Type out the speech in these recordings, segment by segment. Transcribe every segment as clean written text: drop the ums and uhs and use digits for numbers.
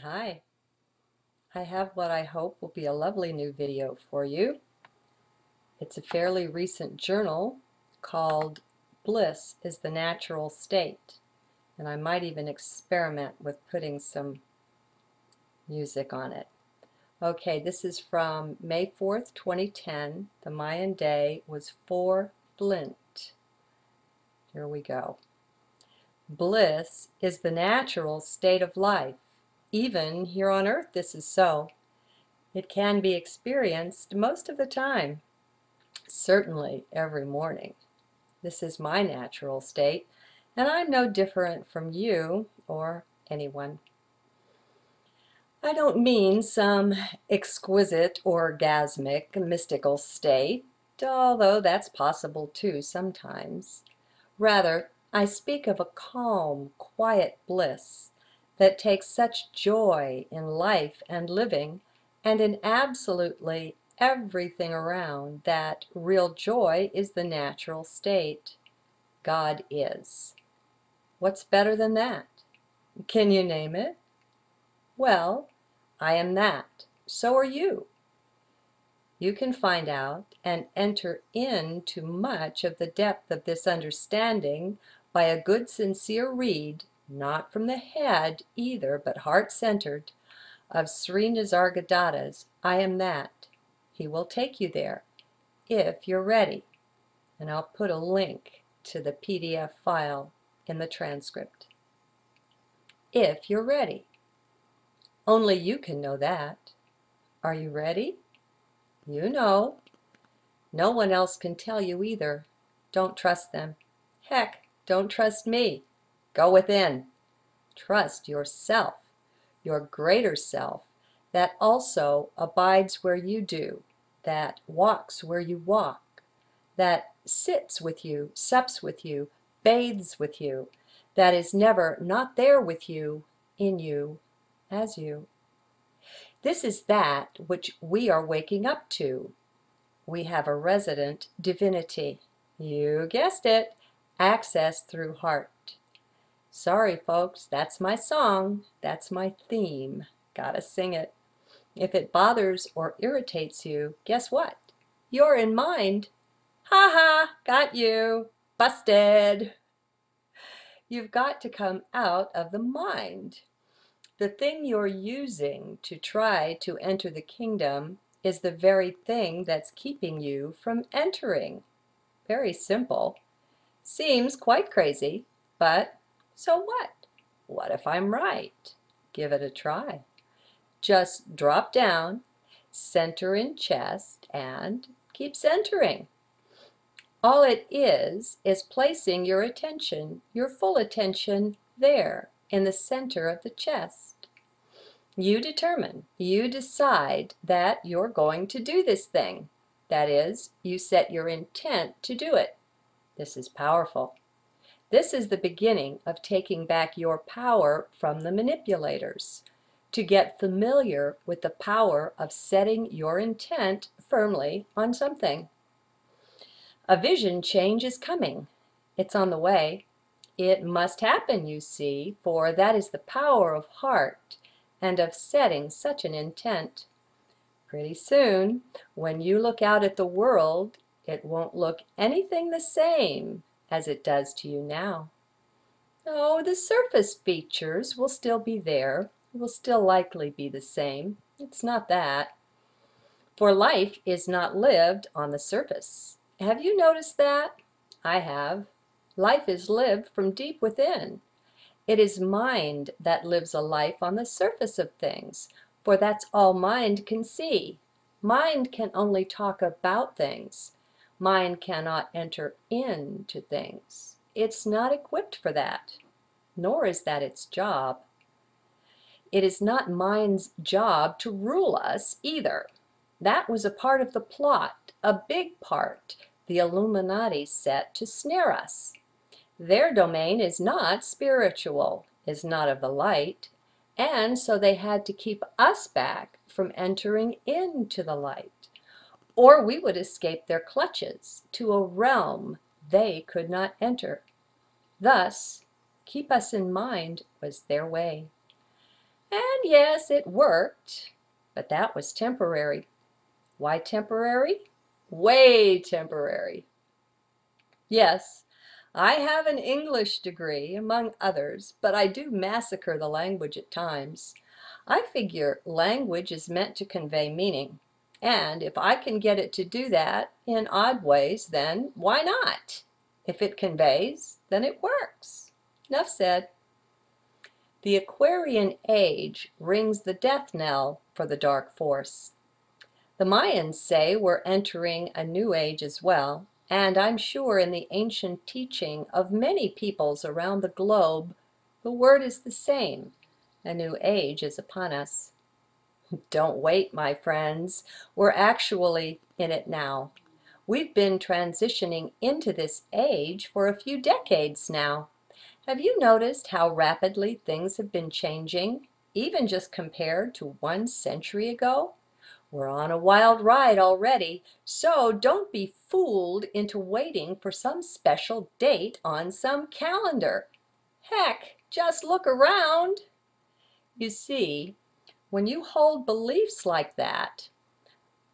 Hi, I have what I hope will be a lovely new video for you. It's a fairly recent journal called Bliss is the Natural State, and I might even experiment with putting some music on it. Okay, this is from May 4th, 2010. The Mayan day was 4 Flint. Here we go. Bliss is the natural state of life. Even here on earth this is so. It can be experienced most of the time, certainly every morning. This is my natural state, and I'm no different from you or anyone. I don't mean some exquisite, orgasmic, mystical state, although that's possible too sometimes. Rather, I speak of a calm, quiet bliss that takes such joy in life and living and in absolutely everything around that real joy is the natural state. God is. What's better than that? Can you name it? Well, I am that. So are you. You can find out and enter into much of the depth of this understanding by a good sincere read, not from the head either, but heart-centered, of Sri Nisargadattas, I Am That. He will take you there, if you're ready. And I'll put a link to the PDF file in the transcript. If you're ready. Only you can know that. Are you ready? You know. No one else can tell you either. Don't trust them. Heck, don't trust me. Go within. Trust yourself, your greater self, that also abides where you do, that walks where you walk, that sits with you, sups with you, bathes with you, that is never not there with you, in you, as you. This is that which we are waking up to. We have a resident divinity. You guessed it, access through heart. Sorry, folks, that's my song. That's my theme. Gotta sing it. If it bothers or irritates you, guess what? You're in mind. Ha ha, got you. Busted. You've got to come out of the mind. The thing you're using to try to enter the kingdom is the very thing that's keeping you from entering. Very simple. Seems quite crazy, but so what? What if I'm right? Give it a try. Just drop down, center in chest, and keep centering. All it is placing your attention, your full attention, there in the center of the chest. You determine, you decide that you're going to do this thing. That is, you set your intent to do it. This is powerful. This is the beginning of taking back your power from the manipulators, to get familiar with the power of setting your intent firmly on something. A vision change is coming. It's on the way. It must happen, you see, for that is the power of heart and of setting such an intent. Pretty soon, when you look out at the world, it won't look anything the same as it does to you now. Oh, the surface features will still be there, will still likely be the same. It's not that. For life is not lived on the surface. Have you noticed that? I have. Life is lived from deep within. It is mind that lives a life on the surface of things, for that's all mind can see. Mind can only talk about things. Mind cannot enter into things. It's not equipped for that, nor is that its job. It is not mind's job to rule us either. That was a part of the plot, a big part, the Illuminati set to snare us. Their domain is not spiritual, is not of the light, and so they had to keep us back from entering into the light, or we would escape their clutches to a realm they could not enter. Thus, keep us in mind was their way. And yes, it worked, but that was temporary. Why temporary? Way temporary. Yes, I have an English degree, among others, but I do massacre the language at times. I figure language is meant to convey meaning, and if I can get it to do that in odd ways, then why not? If it conveys, then it works. Enough said. The Aquarian age rings the death knell for the dark force. The Mayans say we're entering a new age as well, and I'm sure in the ancient teaching of many peoples around the globe, the word is the same. A new age is upon us. Don't wait, my friends. We're actually in it now. We've been transitioning into this age for a few decades now. Have you noticed how rapidly things have been changing, even just compared to 1 century ago? We're on a wild ride already, so don't be fooled into waiting for some special date on some calendar. Heck, just look around. You see, when you hold beliefs like that,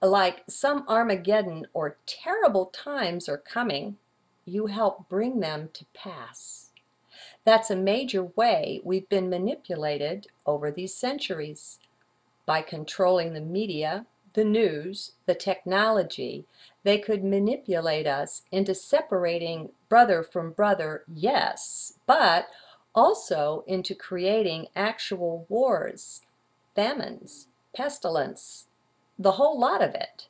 like some Armageddon or terrible times are coming, you help bring them to pass. That's a major way we've been manipulated over these centuries. By controlling the media, the news, the technology, they could manipulate us into separating brother from brother, yes, but also into creating actual wars, famines, pestilence, the whole lot of it.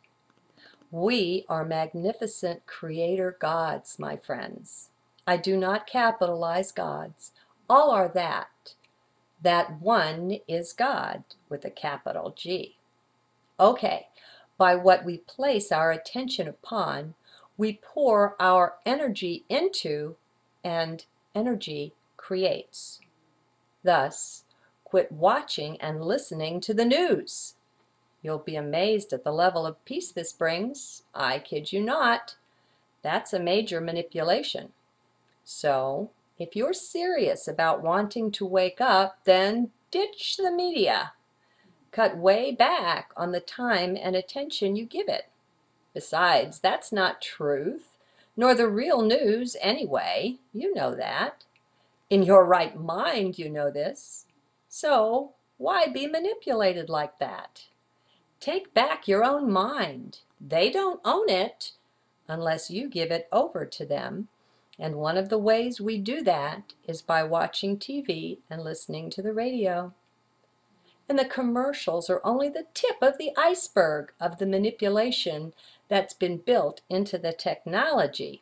We are magnificent creator gods, my friends. I do not capitalize gods. All are that. That one is God with a capital G. Okay, by what we place our attention upon, we pour our energy into, and energy creates. Thus, quit watching and listening to the news. You'll be amazed at the level of peace this brings. I kid you not. That's a major manipulation. So, if you're serious about wanting to wake up, then ditch the media. Cut way back on the time and attention you give it. Besides, that's not truth, nor the real news anyway. You know that. In your right mind, you know this. So, why be manipulated like that? Take back your own mind. They don't own it unless you give it over to them. And one of the ways we do that is by watching TV and listening to the radio. And the commercials are only the tip of the iceberg of the manipulation that's been built into the technology.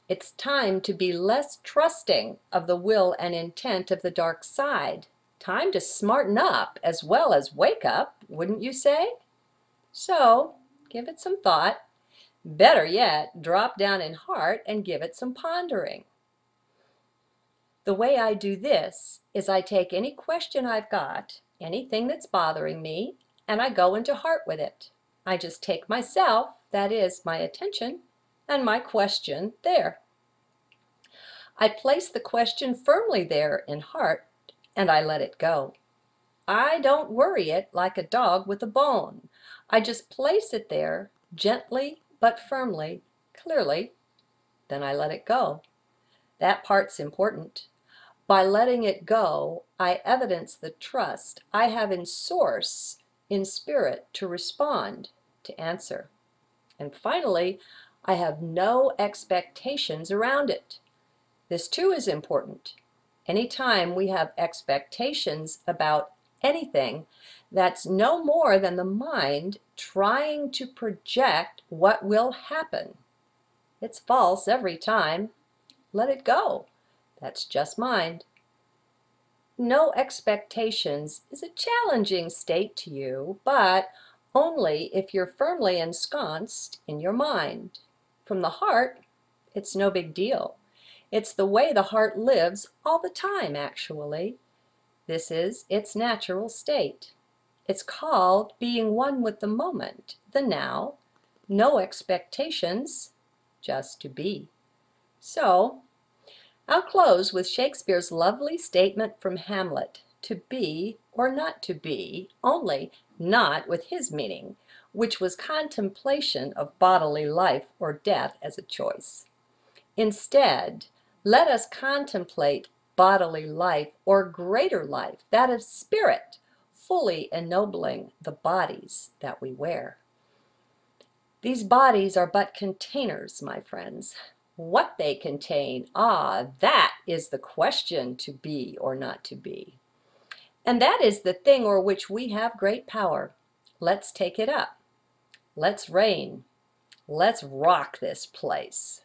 It's time to be less trusting of the will and intent of the dark side. Time to smarten up as well as wake up, wouldn't you say? So, give it some thought. Better yet, drop down in heart and give it some pondering. The way I do this is I take any question I've got, anything that's bothering me, and I go into heart with it. I just take myself, that is, my attention, and my question there. I place the question firmly there in heart, and I let it go. I don't worry it like a dog with a bone. I just place it there, gently but firmly, clearly, then I let it go. That part's important. By letting it go, I evidence the trust I have in Source, in Spirit, to respond, to answer. And finally, I have no expectations around it. This too is important. Anytime we have expectations about anything, that's no more than the mind trying to project what will happen. It's false every time. Let it go. That's just mind. No expectations is a challenging state to you, but only if you're firmly ensconced in your mind. From the heart, it's no big deal. It's the way the heart lives all the time, actually. This is its natural state. It's called being one with the moment, the now. No expectations, just to be. So, I'll close with Shakespeare's lovely statement from Hamlet. to be or not to be, only not with his meaning, which was contemplation of bodily life or death as a choice. Instead, let us contemplate bodily life or greater life, that of spirit, fully ennobling the bodies that we wear. These bodies are but containers, my friends. What they contain, that is the question, to be or not to be. And that is the thing o'er which we have great power. Let's take it up. Let's reign. Let's rock this place.